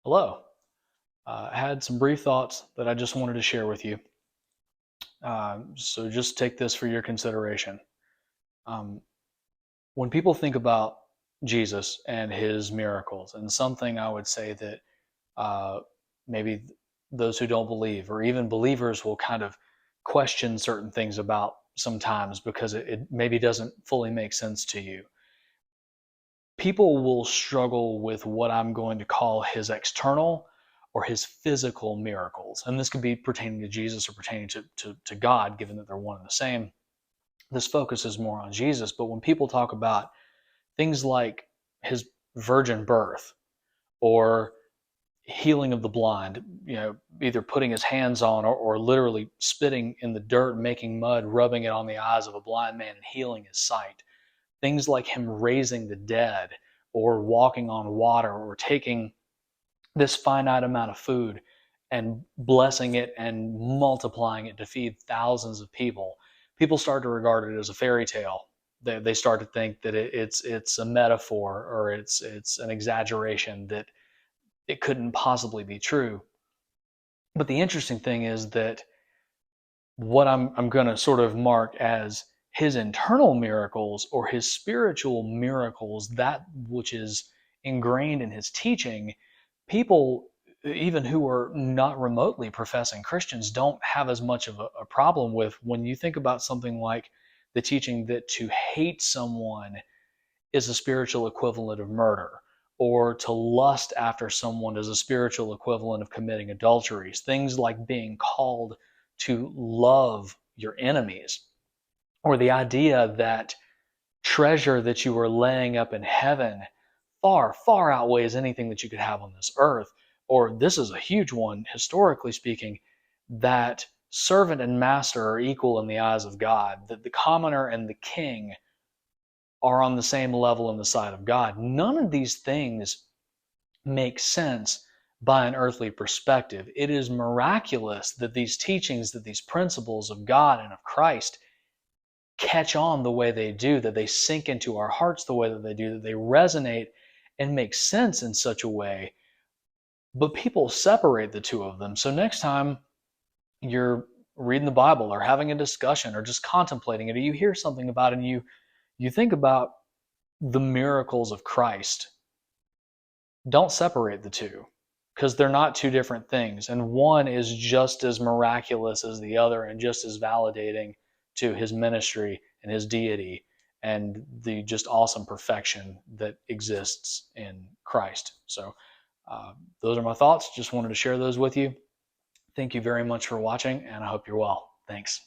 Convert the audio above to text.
Hello. I had some brief thoughts that I just wanted to share with you. So just take this for your consideration. Um, when people think about Jesus and his miracles, and something I would say that uh, maybe those who don't believe, or even believers, will kind of question certain things about sometimes because it maybe doesn't fully make sense to you. People will struggle with what I'm going to call his external or his physical miracles. And this could be pertaining to Jesus or pertaining to God, given that they're one and the same. This focuses more on Jesus. But when people talk about things like his virgin birth or healing of the blind, either putting his hands on or literally spitting in the dirt, making mud, rubbing it on the eyes of a blind man and healing his sight, things like him raising the dead or walking on water or taking this finite amount of food and blessing it and multiplying it to feed thousands of people. People start to regard it as a fairy tale. They start to think that it's a metaphor or it's an exaggeration, that it couldn't possibly be true. But the interesting thing is that what I'm going to sort of mark as his internal miracles or his spiritual miracles, that which is ingrained in his teaching, people, even who are not remotely professing Christians, don't have as much of a problem with when you think about something like the teaching that to hate someone is a spiritual equivalent of murder, or to lust after someone is a spiritual equivalent of committing adulteries. Things like being called to love your enemies, or the idea that treasure that you are laying up in heaven far, far outweighs anything that you could have on this earth. Or this is a huge one, historically speaking, that servant and master are equal in the eyes of God, that the commoner and the king are on the same level in the sight of God. None of these things make sense by an earthly perspective. It is miraculous that these teachings, that these principles of God and of Christ catch on the way they do, that they sink into our hearts the way that they do, that they resonate and make sense in such a way. But people separate the two of them. So next time you're reading the Bible or having a discussion or just contemplating it, or you hear something about it and you think about the miracles of Christ, don't separate the two, because they're not two different things. And one is just as miraculous as the other and just as validating to his ministry and his deity and the just awesome perfection that exists in Christ. So, those are my thoughts. Just wanted to share those with you. Thank you very much for watching, and I hope you're well. Thanks.